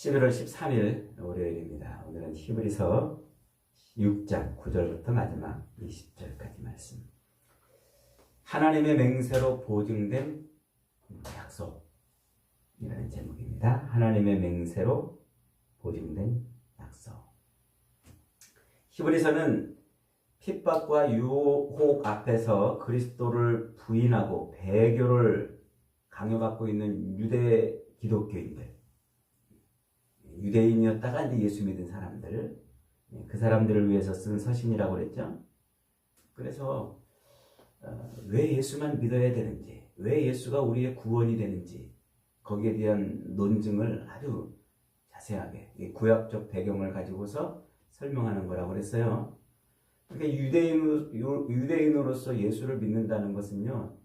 11월 13일 월요일입니다. 오늘은 히브리서 6장 9절부터 마지막 20절까지 말씀. 하나님의 맹세로 보증된 약속이라는 제목입니다. 하나님의 맹세로 보증된 약속. 히브리서는 핍박과 유혹 앞에서 그리스도를 부인하고 배교를 강요받고 있는 유대 기독교인들, 유대인이었다가 이제 예수 믿은 사람들, 그 사람들을 위해서 쓴 서신이라고 그랬죠. 그래서 왜 예수만 믿어야 되는지, 왜 예수가 우리의 구원이 되는지 거기에 대한 논증을 아주 자세하게 구약적 배경을 가지고서 설명하는 거라고 그랬어요. 그러니까 유대인으로서 예수를 믿는다는 것은요,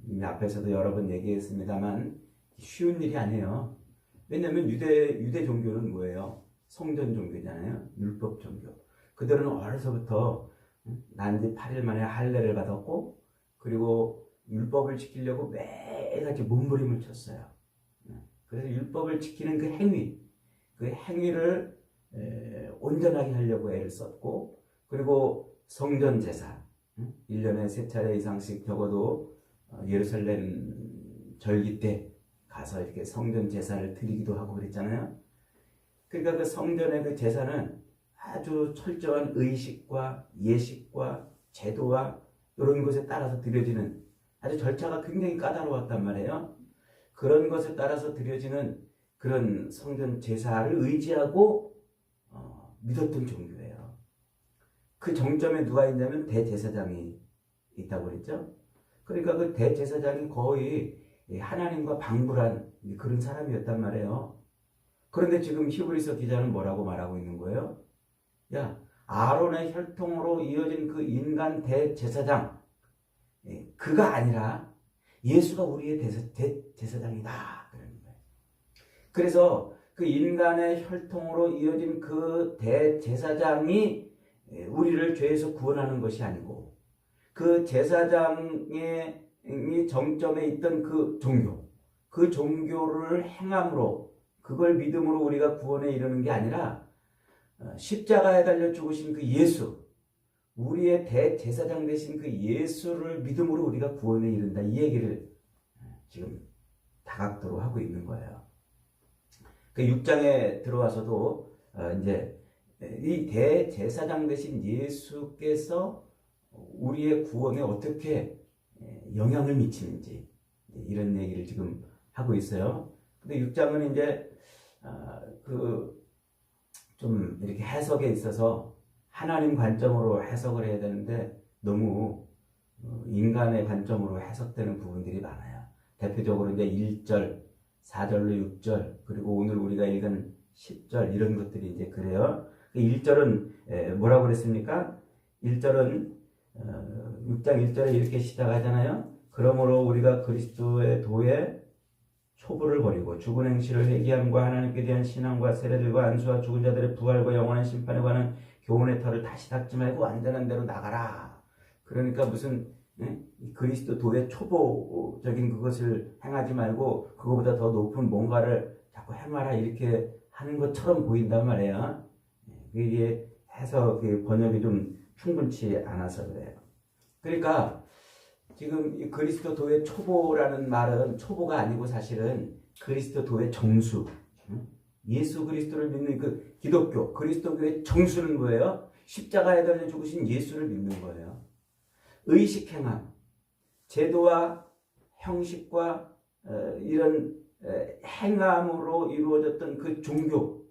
이미 앞에서도 여러 번 얘기했습니다만 쉬운 일이 아니에요. 왜냐하면 유대 종교는 뭐예요? 성전 종교잖아요. 율법 종교. 그들은 어려서부터 난지 8일 만에 할례를 받았고, 그리고 율법을 지키려고 매일같이 몸부림을 쳤어요. 그래서 율법을 지키는 그 행위를 온전하게 하려고 애를 썼고, 그리고 성전 제사, 1년에 3차례 이상씩 적어도 예루살렘 절기 때 가서 이렇게 성전 제사를 드리기도 하고 그랬잖아요. 그러니까 그 성전의 그 제사는 아주 철저한 의식과 예식과 제도와 이런 것에 따라서 드려지는 아주 절차가 굉장히 까다로웠단 말이에요. 그런 것에 따라서 드려지는 그런 성전 제사를 의지하고 믿었던 종교예요. 그 정점에 누가 있냐면 대제사장이 있다고 그랬죠. 그러니까 그 대제사장이 거의 하나님과 방불한 그런 사람이었단 말이에요. 그런데 지금 히브리서 기자는 뭐라고 말하고 있는 거예요? 야, 아론의 혈통으로 이어진 그 인간 대제사장, 그가 아니라 예수가 우리의 대제사장이다. 그러는 거예요. 그래서 그 인간의 혈통으로 이어진 그 대제사장이 우리를 죄에서 구원하는 것이 아니고, 그 제사장의 정점에 있던 그 종교를 행함으로, 그걸 믿음으로 우리가 구원에 이르는 게 아니라 십자가에 달려 죽으신 그 예수, 우리의 대제사장 되신 그 예수를 믿음으로 우리가 구원에 이른다. 이 얘기를 지금 다각도로 하고 있는 거예요. 그 6장에 들어와서도 이제 이 대제사장 되신 예수께서 우리의 구원에 어떻게 영향을 미치는지 이런 얘기를 지금 하고 있어요. 근데 6장은 이제 좀 이렇게 해석에 있어서 하나님 관점으로 해석을 해야 되는데 너무 인간의 관점으로 해석되는 부분들이 많아요. 대표적으로 이제 1절, 4절로 6절, 그리고 오늘 우리가 읽은 10절 이런 것들이 이제 그래요. 1절은 뭐라고 그랬습니까? 1절은 6장 1절에 이렇게 시작하잖아요. 그러므로 우리가 그리스도의 도에 초부를 버리고 죽은 행실을 회개함과 하나님께 대한 신앙과 세례들과 안수와 죽은 자들의 부활과 영원한 심판에 관한 교훈의 털을 다시 닦지 말고 완전한 대로 나가라. 그러니까 무슨 그리스도 도의 초보적인 그것을 행하지 말고 그거보다 더 높은 뭔가를 자꾸 행하라 이렇게 하는 것처럼 보인단 말이에요. 이게 해서 번역이 좀 충분치 않아서 그래요. 그러니까 지금 이 그리스도 도의 초보라는 말은 초보가 아니고 사실은 그리스도 도의 정수, 예수 그리스도를 믿는 그 기독교, 그리스도교의 정수는 뭐예요? 십자가에 달려 죽으신 예수를 믿는 거예요. 의식 행함, 제도와 형식과 이런 행함으로 이루어졌던 그 종교,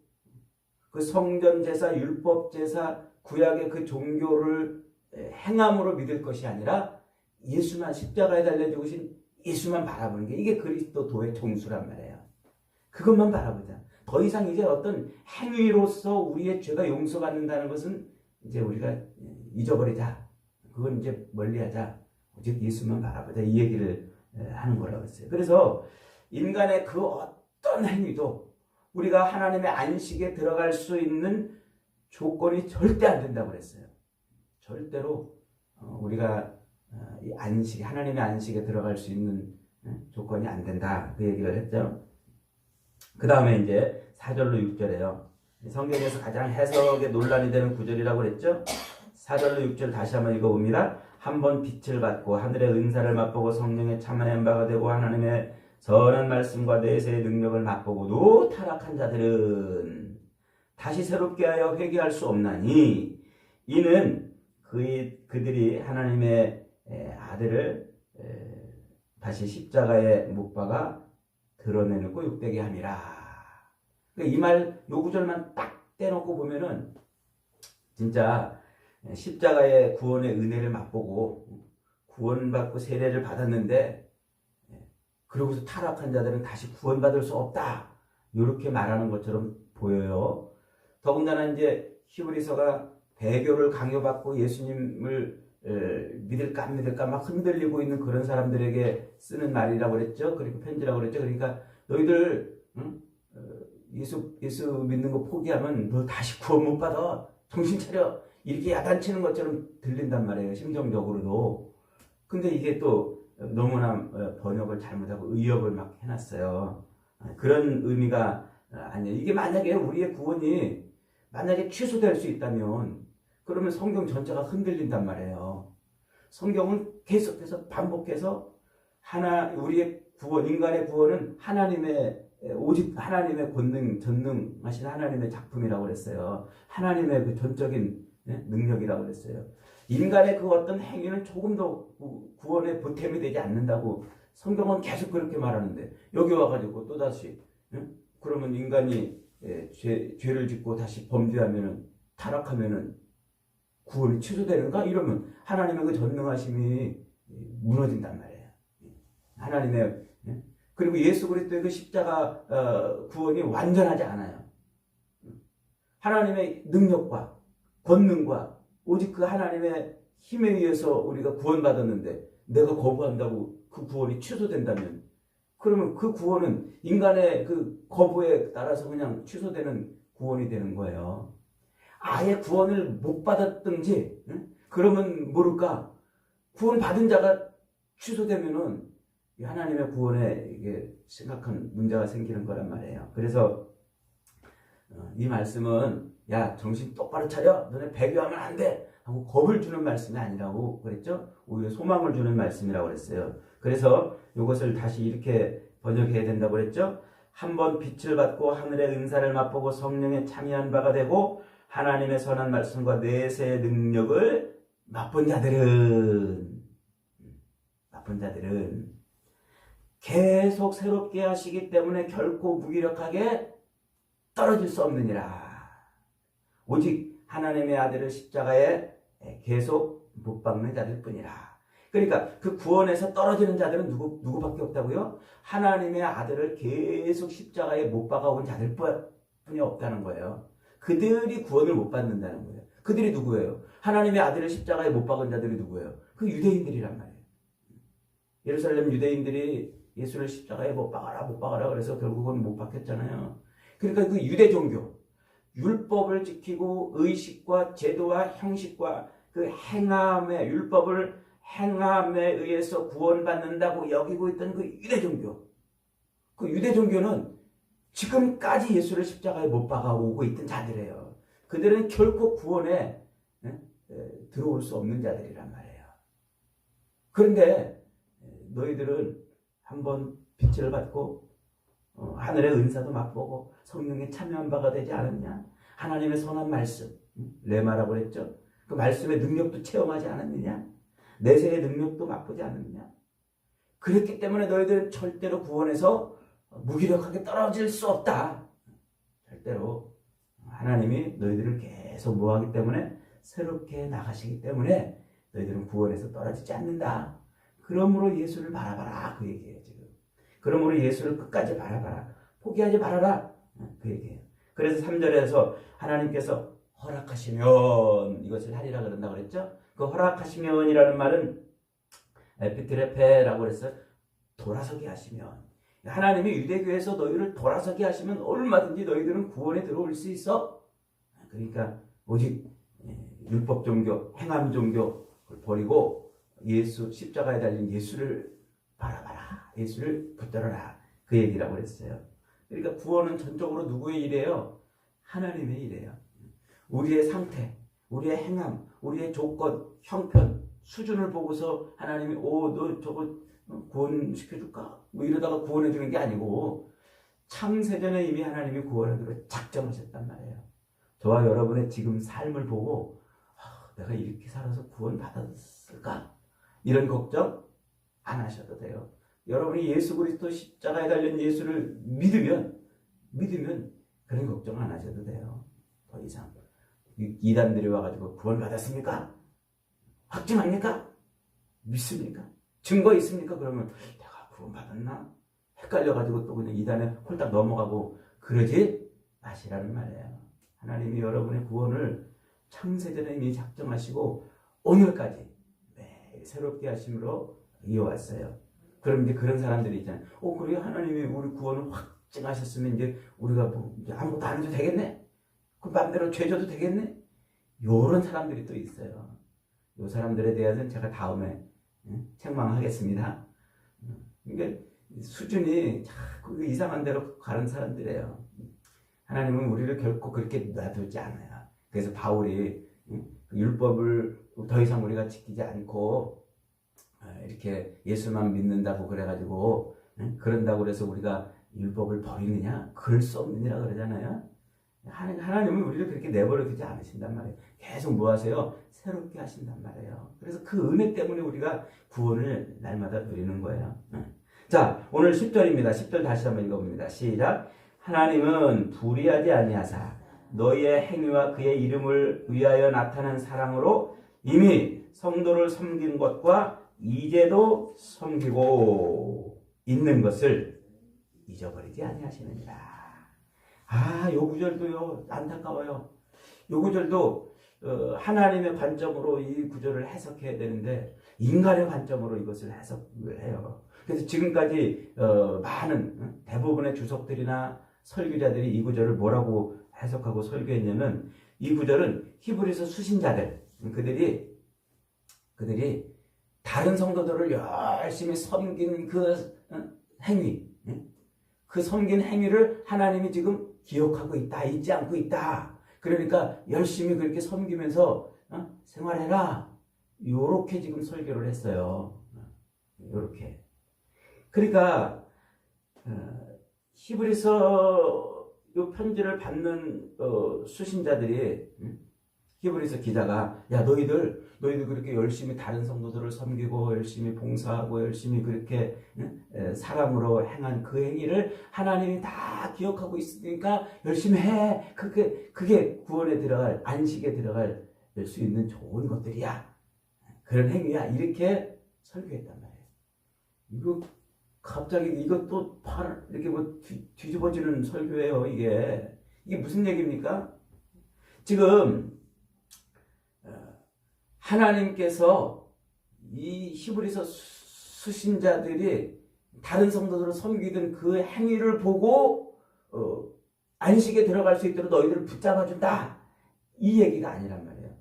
그 성전 제사, 율법 제사, 구약의 그 종교를 행함으로 믿을 것이 아니라 예수만, 십자가에 달려 죽으신 예수만 바라보는 게 이게 그리스도 도의 정수란 말이에요. 그것만 바라보자. 더 이상 이제 어떤 행위로서 우리의 죄가 용서받는다는 것은 이제 우리가 잊어버리자. 그건 이제 멀리하자. 오직 예수만 바라보자. 이 얘기를 하는 거라고 했어요. 그래서 인간의 그 어떤 행위도 우리가 하나님의 안식에 들어갈 수 있는 조건이 절대 안 된다고 그랬어요. 절대로 우리가 이 안식, 하나님의 안식에 들어갈 수 있는 조건이 안 된다. 그 얘기를 했죠. 그 다음에 이제 4절로 6절에요. 성경에서 가장 해석에 논란이 되는 구절이라고 그랬죠. 4절로 6절 다시 한번 읽어봅니다. 한번 빛을 받고 하늘의 은사를 맛보고 성령의 참여한 바가 되고 하나님의 선한 말씀과 내세의 능력을 맛보고도 타락한 자들은 다시 새롭게 하여 회개할 수 없나니 이는 그들이 하나님의 아들을 다시 십자가에 못 박아 드러내놓고 욕되게 함이라. 이 말, 요 구절만 딱 떼놓고 보면은 진짜 십자가의 구원의 은혜를 맛보고 구원받고 세례를 받았는데 그러고서 타락한 자들은 다시 구원받을 수 없다. 이렇게 말하는 것처럼 보여요. 더군다나 이제 히브리서가 배교를 강요받고 예수님을 믿을까 안 믿을까 막 흔들리고 있는 그런 사람들에게 쓰는 말이라고 그랬죠. 그리고 편지라고 그랬죠. 그러니까 너희들 예수 믿는 거 포기하면 너 다시 구원 못 받아. 정신 차려. 이렇게 야단치는 것처럼 들린단 말이에요. 심정적으로도. 근데 이게 또 너무나 번역을 잘못하고 의역을 막 해놨어요. 그런 의미가 아니에요. 이게 만약에 우리의 구원이 만약에 취소될 수 있다면 그러면 성경 전체가 흔들린단 말이에요. 성경은 계속해서 반복해서 우리의 구원, 인간의 구원은 오직 하나님의 권능, 전능하신 하나님의 작품이라고 그랬어요. 하나님의 그 전적인 능력이라고 그랬어요. 인간의 그 어떤 행위는 조금도 구원의 보탬이 되지 않는다고 성경은 계속 그렇게 말하는데 여기 와가지고 또다시 그러면 인간이 죄를 짓고 다시 범죄하면은 타락하면은 구원이 취소되는가? 이러면 하나님의 그 전능하심이 무너진단 말이에요. 하나님의 그리고 예수 그리스도의 그 십자가 구원이 완전하지 않아요. 하나님의 능력과 권능과 오직 그 하나님의 힘에 의해서 우리가 구원받았는데 내가 거부한다고 그 구원이 취소된다면 그러면 그 구원은 인간의 그 거부에 따라서 그냥 취소되는 구원이 되는 거예요. 아예 구원을 못 받았든지 그러면 모를까 구원 받은 자가 취소되면은 하나님의 구원에 이게 심각한 문제가 생기는 거란 말이에요. 그래서 이 말씀은 야 정신 똑바로 차려 너네 배교하면 안 돼 하고 겁을 주는 말씀이 아니라고 그랬죠. 오히려 소망을 주는 말씀이라고 그랬어요. 그래서 이것을 다시 이렇게 번역해야 된다고 그랬죠. 한번 빛을 받고 하늘의 은사를 맛보고 성령에 참여한 바가 되고 하나님의 선한 말씀과 내세의 능력을 맛본 자들은 계속 새롭게 하시기 때문에 결코 무기력하게 떨어질 수 없느니라. 오직 하나님의 아들을 십자가에 계속 못 박는 자들 뿐이라. 그러니까 그 구원에서 떨어지는 자들은 누구밖에 없다고요? 하나님의 아들을 계속 십자가에 못 박아온 자들 뿐이 없다는 거예요. 그들이 구원을 못 받는다는 거예요. 그들이 누구예요? 하나님의 아들을 십자가에 못 박은 자들이 누구예요? 그 유대인들이란 말이에요. 예루살렘 유대인들이 예수를 십자가에 못 박아라 그래서 결국은 못 박혔잖아요. 그러니까 그 유대 종교, 율법을 지키고 의식과 제도와 형식과 그 행함의 율법을 행함에 의해서 구원받는다고 여기고 있던 그 유대 종교. 그 유대 종교는 지금까지 예수를 십자가에 못 박아오고 있던 자들이에요. 그들은 결코 구원에 들어올 수 없는 자들이란 말이에요. 그런데 너희들은 한번 빛을 받고 하늘의 은사도 맛보고 성령에 참여한 바가 되지 않았냐? 하나님의 선한 말씀, 레마라고 그랬죠. 그 말씀의 능력도 체험하지 않았느냐? 내세의 능력도 맛보지 않았느냐? 그랬기 때문에 너희들은 절대로 구원에서 무기력하게 떨어질 수 없다. 절대로 하나님이 너희들을 계속 뭐하기 때문에 새롭게 나가시기 때문에 너희들은 구원에서 떨어지지 않는다. 그러므로 예수를 바라봐라. 그 얘기예요 지금. 그러므로 예수를 끝까지 바라봐라. 포기하지 말아라. 그 얘기예요. 그래서 3절에서 하나님께서 허락하시면 이것을 하리라 그런다고 그랬죠. 그 허락하시면이라는 말은 에피트레페라고 그랬어요. 돌아서게 하시면. 하나님이 유대교에서 너희를 돌아서게 하시면 얼마든지 너희들은 구원에 들어올 수 있어. 그러니까 오직 율법 종교, 행함 종교를 버리고 예수, 십자가에 달린 예수를 바라봐라. 예수를 붙들어라. 그 얘기라고 그랬어요. 그러니까 구원은 전적으로 누구의 일이에요? 하나님의 일이에요. 우리의 상태, 우리의 행함, 우리의 조건, 형편, 수준을 보고서 하나님이 너 저거 구원시켜줄까? 뭐 이러다가 구원해주는 게 아니고 창세전에 이미 하나님이 구원하기로 작정하셨단 말이에요. 저와 여러분의 지금 삶을 보고 내가 이렇게 살아서 구원받았을까? 이런 걱정 안 하셔도 돼요. 여러분이 예수 그리스도 십자가에 달린 예수를 믿으면 그런 걱정 안 하셔도 돼요. 더 이상 이단들이 와가지고 구원받았습니까? 확증합니까? 믿습니까? 증거 있습니까? 그러면 내가 구원받았나? 헷갈려가지고 또 그냥 이단에 홀딱 넘어가고 그러지 마시라는 말이에요. 하나님이 여러분의 구원을 창세전에 이미 작정하시고 오늘까지 매일 새롭게 하심으로 이어왔어요. 그럼 이제 그런 사람들이 있잖아요. 그래 하나님이 우리 구원을 확증하셨으면 이제 우리가 뭐 이제 아무것도 안 해도 되겠네? 그 맘대로 죄져도 되겠네? 요런 사람들이 또 있어요. 요 사람들에 대해서는 제가 다음에 책망하겠습니다. 그러니까 수준이 자꾸 이상한 데로 가는 사람들이에요. 하나님은 우리를 결코 그렇게 놔두지 않아요. 그래서 바울이 율법을 더 이상 우리가 지키지 않고 이렇게 예수만 믿는다고 그래가지고 그런다고 그래서 우리가 율법을 버리느냐? 그럴 수 없느니라 그러잖아요. 하나님은 우리를 그렇게 내버려 두지 않으신단 말이에요. 계속 뭐 하세요? 새롭게 하신단 말이에요. 그래서 그 은혜 때문에 우리가 구원을 날마다 누리는 거예요. 자, 오늘 10절입니다. 10절 다시 한번 읽어봅니다. 시작. 하나님은 불의하지 아니하사 너희의 행위와 그의 이름을 위하여 나타난 사랑으로 이미 성도를 섬긴 것과 이제도 섬기고 있는 것을 잊어버리지 아니하시느니라. 요 구절도요 안타까워요. 요 구절도 하나님의 관점으로 이 구절을 해석해야 되는데 인간의 관점으로 이것을 해석을 해요. 그래서 지금까지 많은 대부분의 주석들이나 설교자들이 이 구절을 뭐라고 해석하고 설교했냐면 이 구절은 히브리서 수신자들 그들이 다른 성도들을 열심히 섬긴 그 행위, 그 섬긴 행위를 하나님이 지금 기억하고 있다, 잊지 않고 있다. 그러니까 열심히 그렇게 섬기면서 생활해라. 요렇게 지금 설교를 했어요. 요렇게. 그러니까 히브리서 요 편지를 받는 수신자들이 히브리서 기자가 너희들 그렇게 열심히 다른 성도들을 섬기고 열심히 봉사하고 열심히 그렇게 사랑으로 행한 그 행위를 하나님이 다 기억하고 있으니까 열심히 해. 그게 구원에 들어갈 안식에 들어갈 수 있는 좋은 것들이야. 그런 행위야. 이렇게 설교했단 말이에요. 이거 갑자기 이것도 이렇게 뭐 뒤집어지는 설교예요. 이게 무슨 얘기입니까? 지금 하나님께서 이 히브리서 수신자들이 다른 성도들을 섬기던 그 행위를 보고 안식에 들어갈 수 있도록 너희들을 붙잡아준다. 이 얘기가 아니란 말이에요.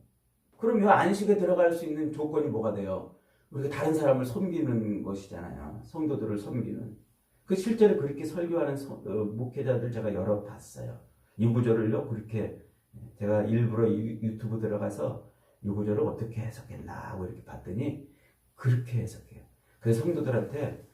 그럼 이 안식에 들어갈 수 있는 조건이 뭐가 돼요? 우리가 다른 사람을 섬기는 것이잖아요. 성도들을 섬기는. 실제로 그렇게 설교하는 목회자들 제가 여러 봤어요. 이 구절을요, 그렇게 제가 일부러 유튜브 들어가서 이 구절을 어떻게 해석했나 하고 이렇게 봤더니 그렇게 해석해요. 그래서 성도들한테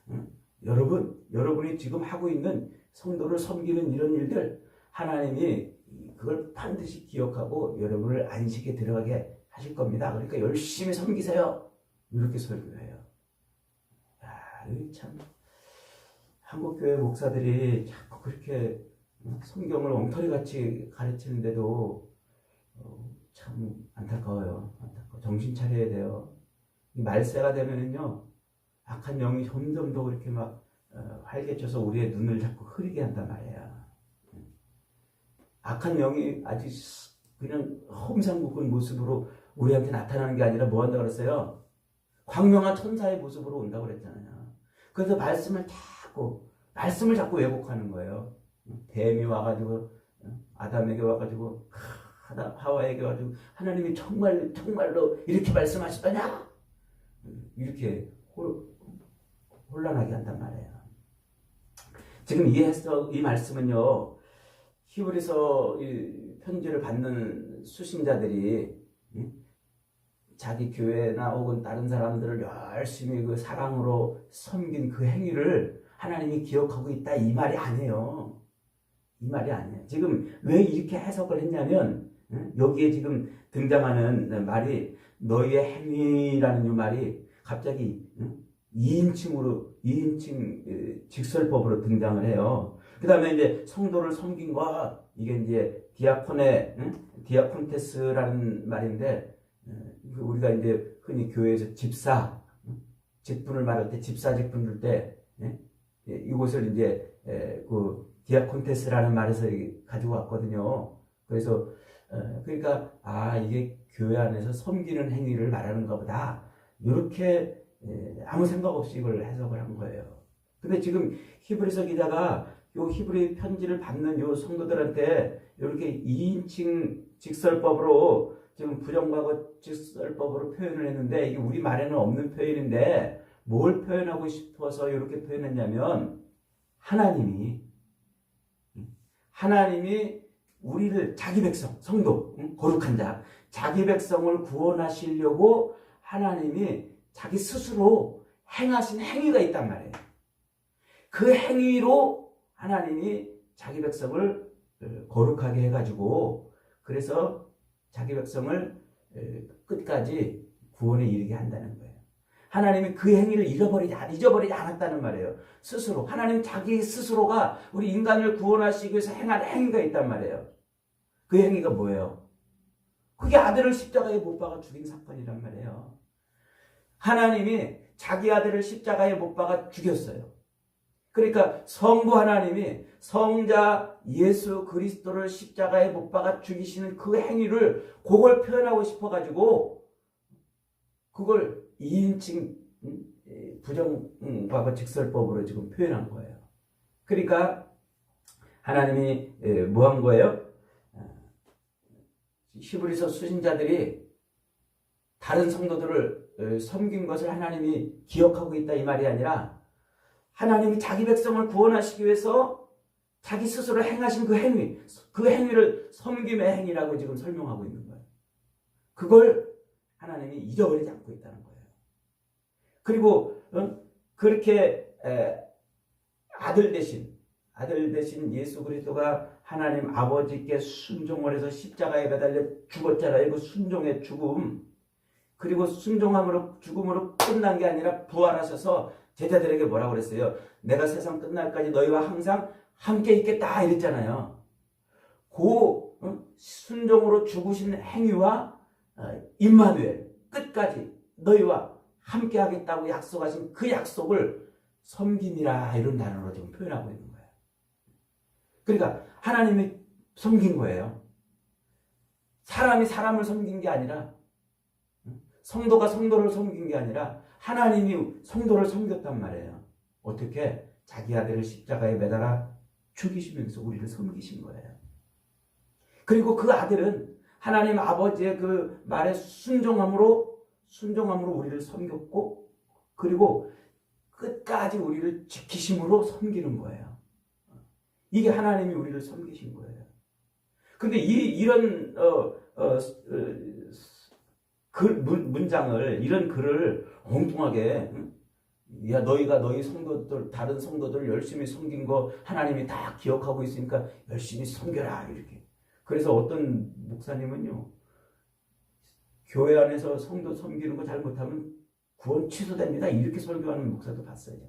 여러분이 지금 하고 있는 성도를 섬기는 이런 일들 하나님이 그걸 반드시 기억하고 여러분을 안식에 들어가게 하실 겁니다. 그러니까 열심히 섬기세요. 이렇게 설교해요. 참 한국교회 목사들이 자꾸 그렇게 성경을 엉터리같이 가르치는데도 참 안타까워요. 정신 차려야 돼요. 이 말세가 되면은요, 악한 영이 점점 더 그렇게 막 활개쳐서 우리의 눈을 자꾸 흐리게 한단 말이에요. 악한 영이 아주 그냥 험상궂은 모습으로 우리한테 나타나는 게 아니라 뭐 한다고 그랬어요? 광명한 천사의 모습으로 온다고 그랬잖아요. 그래서 말씀을 자꾸 왜곡하는 거예요. 뱀이 와가지고 아담에게 와가지고 하와에게 와가지고 하나님이 정말로 이렇게 말씀하시더냐? 이렇게 혼란하게 한단 말이에요. 지금 이 말씀은요, 히브리서 이 편지를 받는 수신자들이 자기 교회나 혹은 다른 사람들을 열심히 그 사랑으로 섬긴 그 행위를 하나님이 기억하고 있다, 이 말이 아니에요. 이 말이 아니에요. 지금 왜 이렇게 해석을 했냐면, 여기에 지금 등장하는 말이, 너희의 행위라는 이 말이 갑자기 2인칭 직설법으로 등장을 해요. 그 다음에 이제 성도를 섬긴 것, 이게 이제 디아콘테스라는 말인데, 우리가 이제 흔히 교회에서 직분을 말할 때, 집사 직분 줄 때, 이곳을 이제 그 디아콘테스라는 말에서 가지고 왔거든요. 그래서 그러니까 이게 교회 안에서 섬기는 행위를 말하는가 보다, 이렇게 아무 생각 없이 이걸 해석을 한 거예요. 근데 지금 히브리서 기자가 요 히브리 편지를 받는 요 성도들한테 이렇게 2인칭 직설법으로, 지금 부정과거 직설법으로 표현을 했는데, 이게 우리 말에는 없는 표현인데 뭘 표현하고 싶어서 이렇게 표현했냐면, 하나님이 우리를, 자기 백성, 성도, 거룩한 자, 자기 백성을 구원하시려고 하나님이 자기 스스로 행하신 행위가 있단 말이에요. 그 행위로 하나님이 자기 백성을 거룩하게 해가지고, 그래서 자기 백성을 끝까지 구원에 이르게 한다는 거예요. 하나님이 그 행위를 잊어버리지 않았다는 말이에요. 스스로. 하나님 자기 스스로가 우리 인간을 구원하시기 위해서 행한 행위가 있단 말이에요. 그 행위가 뭐예요? 그게 아들을 십자가에 못 박아 죽인 사건이란 말이에요. 하나님이 자기 아들을 십자가에 못 박아 죽였어요. 그러니까 성부 하나님이 성자 예수 그리스도를 십자가에 못 박아 죽이시는 그 행위를, 그걸 표현하고 싶어가지고 그걸 2인칭 부정과거 직설법으로 지금 표현한 거예요. 그러니까 하나님이 뭐 한 거예요? 히브리서 수신자들이 다른 성도들을 섬긴 것을 하나님이 기억하고 있다, 이 말이 아니라, 하나님이 자기 백성을 구원하시기 위해서 자기 스스로 행하신 그 행위를 섬김의 행위라고 지금 설명하고 있는 거예요. 그걸 하나님이 잊어버리지 않고 있다는 거예요. 그리고 그렇게 아들 대신 예수 그리스도가 하나님 아버지께 순종을 해서 십자가에 매달려 죽었잖아요. 그 순종의 죽음, 그리고 순종함으로 죽음으로 끝난 게 아니라 부활하셔서 제자들에게 뭐라고 그랬어요? 내가 세상 끝날까지 너희와 항상 함께 있겠다, 이랬잖아요. 그 순종으로 죽으신 행위와 임마누엘, 끝까지 너희와 함께 하겠다고 약속하신 그 약속을 섬김이라, 이런 단어로 지금 표현하고 있는 거예요. 그러니까 하나님이 섬긴 거예요. 사람이 사람을 섬긴 게 아니라, 성도가 성도를 섬긴 게 아니라 하나님이 성도를 섬겼단 말이에요. 어떻게? 자기 아들을 십자가에 매달아 죽이시면서 우리를 섬기신 거예요. 그리고 그 아들은 하나님 아버지의 그 말에 순종함으로 우리를 섬겼고, 그리고 끝까지 우리를 지키심으로 섬기는 거예요. 이게 하나님이 우리를 섬기신 거예요. 근데 이런 이런 글을 엉뚱하게, 야, 너희가 너희 성도들, 다른 성도들 열심히 섬긴 거 하나님이 다 기억하고 있으니까 열심히 섬겨라, 이렇게. 그래서 어떤 목사님은요, 교회 안에서 성도 섬기는 거 잘못하면 구원 취소됩니다, 이렇게 설교하는 목사도 봤어요. 제가.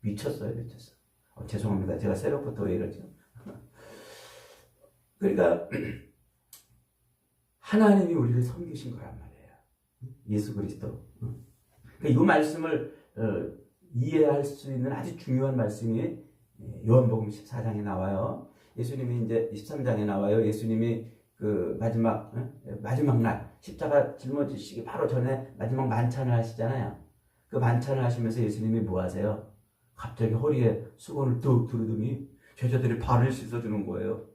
미쳤어요. 죄송합니다. 제가 새벽부터 왜 이러죠? 그러니까 하나님이 우리를 섬기신 거란 말이에요. 예수 그리스도. 그러니까 이 말씀을 이해할 수 있는 아주 중요한 말씀이 요한복음 14장에 나와요. 예수님이 이제 13장에 나와요. 예수님이 그 마지막 날 십자가 짊어지시기 바로 전에 마지막 만찬을 하시잖아요. 그 만찬을 하시면서 예수님이 뭐 하세요? 갑자기 허리에 수건을 뚝 두르더니 제자들이 발을 씻어주는 거예요.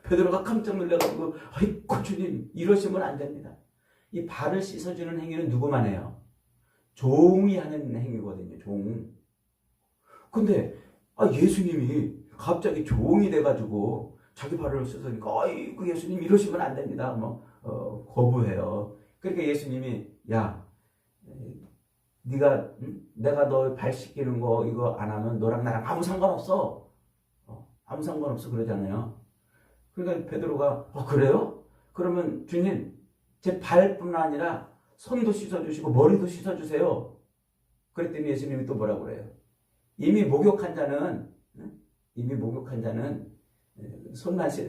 베드로가 깜짝 놀라가지고, 아이고 주님, 이러시면 안 됩니다. 이 발을 씻어주는 행위는 누구만 해요? 종이 하는 행위거든요. 종. 근데 예수님이 갑자기 종이 돼가지고 자기 발을 씻으니까 그 예수님 이러시면 안 됩니다. 거부해요. 그러니까 예수님이 야, 네가 내가 너 발 씻기는 거 이거 안 하면 너랑 나랑 아무 상관없어. 아무 상관없어 그러잖아요. 그러니까 베드로가 그래요? 그러면 주님 제 발뿐 아니라 손도 씻어주시고 머리도 씻어주세요. 그랬더니 예수님이 또 뭐라고 그래요? 이미 목욕한 자는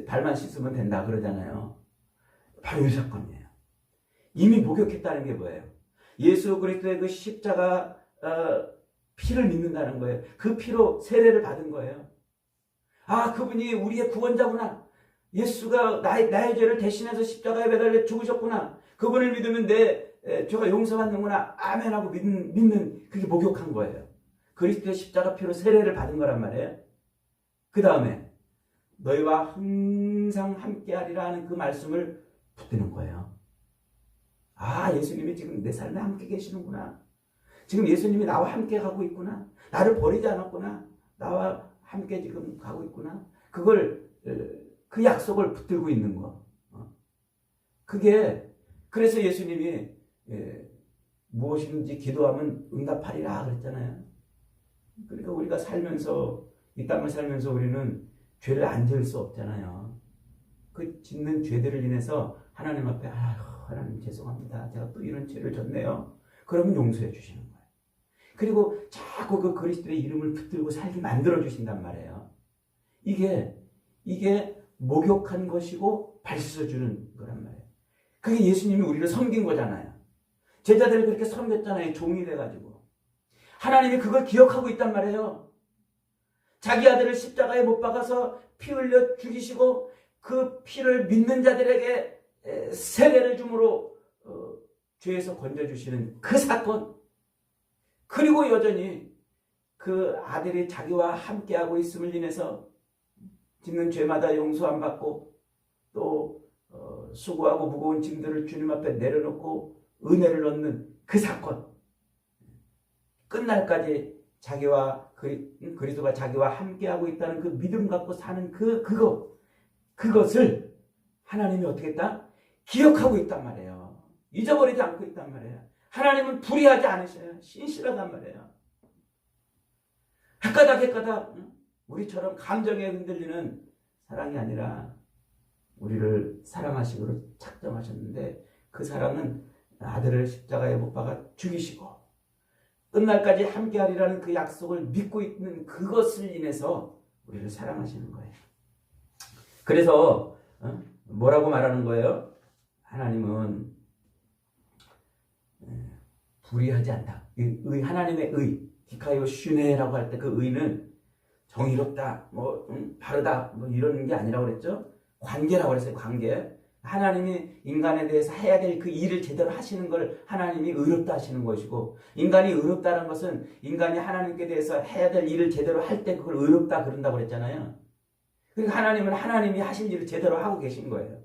발만 씻으면 된다 그러잖아요. 바로 이 사건이에요. 이미 목욕했다는 게 뭐예요? 예수 그리스도의 그 십자가 피를 믿는다는 거예요. 그 피로 세례를 받은 거예요. 그분이 우리의 구원자구나. 예수가 나의 죄를 대신해서 십자가에 매달려 죽으셨구나. 그분을 믿으면 내 죄가 용서받는구나. 아멘 하고 믿는 그게 목욕한 거예요. 그리스도의 십자가 피로 세례를 받은 거란 말이에요. 그 다음에 너희와 항상 함께하리라 하는 그 말씀을 붙드는 거예요. 예수님이 지금 내 삶에 함께 계시는구나. 지금 예수님이 나와 함께 가고 있구나. 나를 버리지 않았구나. 나와 함께 지금 가고 있구나. 그 약속을 붙들고 있는 거. 그래서 예수님이 무엇이든지 기도하면 응답하리라 그랬잖아요. 그러니까 우리가 이 땅을 살면서 우리는 죄를 안 지을 수 없잖아요. 그 짓는 죄들을 인해서 하나님 앞에 하나님 죄송합니다. 제가 또 이런 죄를 졌네요. 그러면 용서해 주시는 거예요. 그리고 자꾸 그 그리스도의 이름을 붙들고 살게 만들어 주신단 말이에요. 이게 목욕한 것이고 발 씻어주는 거란 말이에요. 그게 예수님이 우리를 섬긴 거잖아요. 제자들을 그렇게 섬겼잖아요. 종이 돼가지고. 하나님이 그걸 기억하고 있단 말이에요. 자기 아들을 십자가에 못 박아서 피 흘려 죽이시고 그 피를 믿는 자들에게 세례를 줌으로 죄에서 건져주시는 그 사건. 그리고 여전히 그 아들이 자기와 함께하고 있음을 인해서 짓는 죄마다 용서 안 받고 또 수고하고 무거운 짐들을 주님 앞에 내려놓고 은혜를 얻는 그 사건. 끝날까지 그리스도가 자기와 함께하고 있다는 그 믿음 갖고 사는 그것을 하나님이 어떻게 했다? 기억하고 있단 말이에요. 잊어버리지 않고 있단 말이에요. 하나님은 불의하지 않으셔요. 신실하단 말이에요. 헷가닥 우리처럼 감정에 흔들리는 사랑이 아니라 우리를 사랑하시기로 작정하셨는데 그 사랑은 아들을 십자가에 못 박아 죽이시고 끝날까지 함께하리라는 그 약속을 믿고 있는 그것을 인해서 우리를 사랑하시는 거예요. 그래서 뭐라고 말하는 거예요? 하나님은 불의하지 않다. 하나님의 의, 기카이오 슈네라고 할 때 그 의는 정의롭다, 바르다, 이런 게 아니라고 그랬죠. 관계라고 그랬어요. 관계. 하나님이 인간에 대해서 해야 될 그 일을 제대로 하시는 걸 하나님이 의롭다 하시는 것이고, 인간이 의롭다는 것은 인간이 하나님께 대해서 해야 될 일을 제대로 할 때 그걸 의롭다 그런다고 그랬잖아요. 그러니까 하나님은 하나님이 하신 일을 제대로 하고 계신 거예요.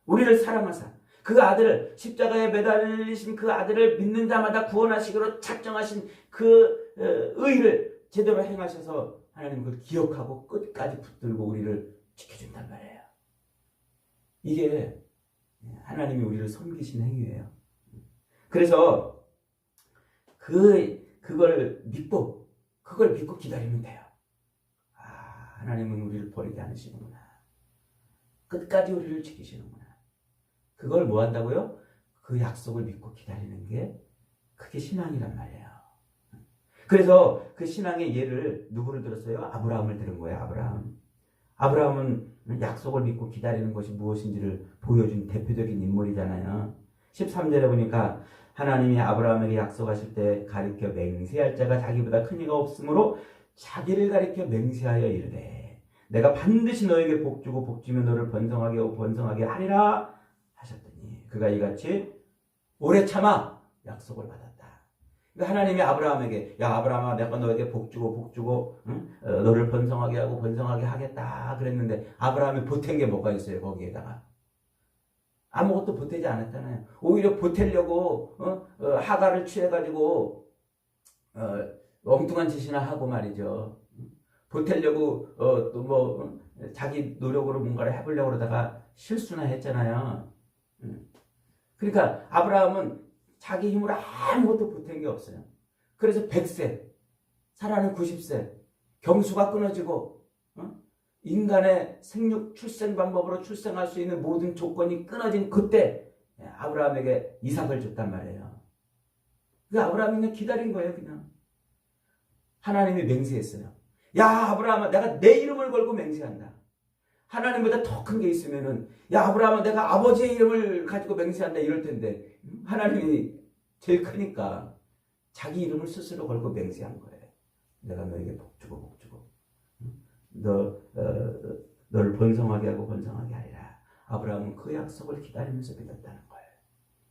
우리를 사랑하사 그 아들을 십자가에 매달리신 그 아들을 믿는 자마다 구원하시기로 작정하신 그 의를 제대로 행하셔서 하나님 그걸 기억하고 끝까지 붙들고 우리를 지켜준단 말이에요. 이게 하나님이 우리를 섬기신 행위예요. 그래서 그걸 믿고 기다리면 돼요. 하나님은 우리를 버리지 않으시는구나. 끝까지 우리를 지키시는구나. 그걸 뭐 한다고요? 그 약속을 믿고 기다리는 게 그게 신앙이란 말이에요. 그래서 그 신앙의 예를 누구를 들었어요? 아브라함을 들은 거예요. 아브라함은 약속을 믿고 기다리는 것이 무엇인지를 보여준 대표적인 인물이잖아요. 13절에 보니까 하나님이 아브라함에게 약속하실 때 가리켜 맹세할 자가 자기보다 큰 이가 없으므로 자기를 가리켜 맹세하여 이르되 내가 반드시 너에게 복주고 복주며 너를 번성하게 하고 번성하게 하리라 하셨더니 그가 이같이 오래 참아 약속을 받았다. 그러니까 하나님이 아브라함에게 야 아브라함아 내가 너에게 복주고 너를 번성하게 하고 번성하게 하겠다 그랬는데 아브라함이 보탠 게 뭐가 있어요? 거기에다가 아무것도 보태지 않았잖아요. 오히려 보태려고 하갈을 취해가지고 엉뚱한 짓이나 하고 말이죠. 보태려고 또 뭐 자기 노력으로 뭔가를 해보려고 그러다가 실수나 했잖아요. 그러니까 아브라함은 자기 힘으로 아무것도 보탠 게 없어요. 그래서 100세, 사라는 90세, 경수가 끊어지고 인간의 생육 출생 방법으로 출생할 수 있는 모든 조건이 끊어진 그때 아브라함에게 이삭을 줬단 말이에요. 그 아브라함이 그냥 기다린 거예요. 그냥 하나님이 맹세했어요. 야 아브라함아, 내가 내 이름을 걸고 맹세한다. 하나님보다 더 큰 게 있으면은 야 아브라함아, 내가 아버지의 이름을 가지고 맹세한다 이럴 텐데 하나님이 제일 크니까 자기 이름을 스스로 걸고 맹세한 거예요. 내가 너에게 복주고 너를 번성하게 하고 번성하게 하리라. 아브라함은 그 약속을 기다리면서 믿었다는 거예요.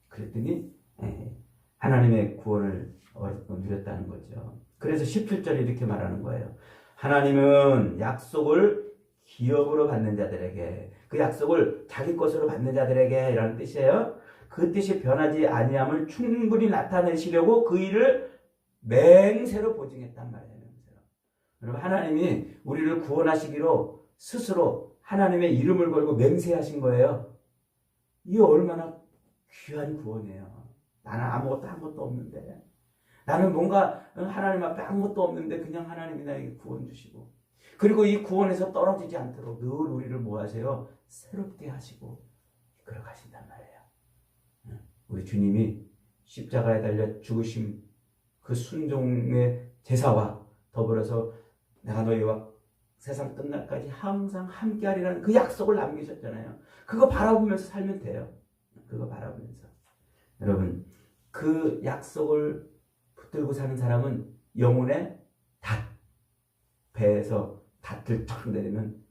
그랬더니 하나님의 구원을 누렸다는 거죠. 그래서 17절에 이렇게 말하는 거예요. 하나님은 약속을 기업으로 받는 자들에게, 그 약속을 자기 것으로 받는 자들에게 이라는 뜻이에요. 그 뜻이 변하지 아니함을 충분히 나타내시려고 그 일을 맹세로 보증했단 말이에요. 맹세로. 여러분, 하나님이 우리를 구원하시기로 스스로 하나님의 이름을 걸고 맹세하신 거예요. 이게 얼마나 귀한 구원이에요. 나는 아무것도 한 것도 없는데, 나는 뭔가 하나님 앞에 아무것도 없는데 그냥 하나님이 나에게 구원 주시고, 그리고 이 구원에서 떨어지지 않도록 늘 우리를 뭐 하세요? 새롭게 하시고 이끌어 가신단 말이에요. 우리 주님이 십자가에 달려 죽으심 그 순종의 제사와 더불어서 내가 너희와 세상 끝날까지 항상 함께하리라는 그 약속을 남기셨잖아요. 그거 바라보면서 살면 돼요. 그거 바라보면서. 여러분, 그 약속을 붙들고 사는 사람은 영혼의 닷, 배에서 닷을 탁 내리면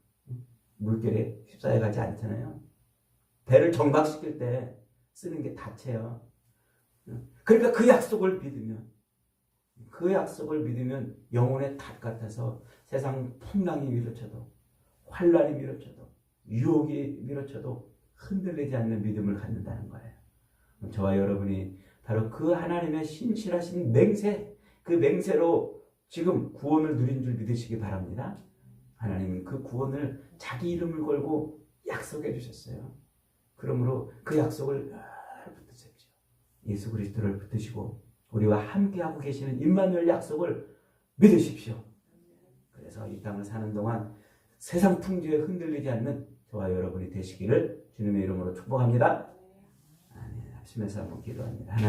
물결에 휩싸여 가지 않잖아요. 배를 정박시킬 때 쓰는 게 닷이에요. 그러니까 그 약속을 믿으면 영혼의 닷 같아서 세상 풍랑이 밀어쳐도, 환란이 밀어쳐도, 유혹이 밀어쳐도 흔들리지 않는 믿음을 갖는다는 거예요. 저와 여러분이 바로 그 하나님의 신실하신 맹세, 그 맹세로 지금 구원을 누린 줄 믿으시기 바랍니다. 하나님은 그 구원을 자기 이름을 걸고 약속해 주셨어요. 그러므로 그 약속을 붙드십시오. 예수 그리스도를 붙드시고 우리와 함께하고 계시는 임마누엘 약속을 믿으십시오. 그래서 이 땅을 사는 동안 세상 풍조에 흔들리지 않는 저와 여러분이 되시기를 주님의 이름으로 축복합니다. 아멘. 합심해서 한번 기도합니다. 하나님.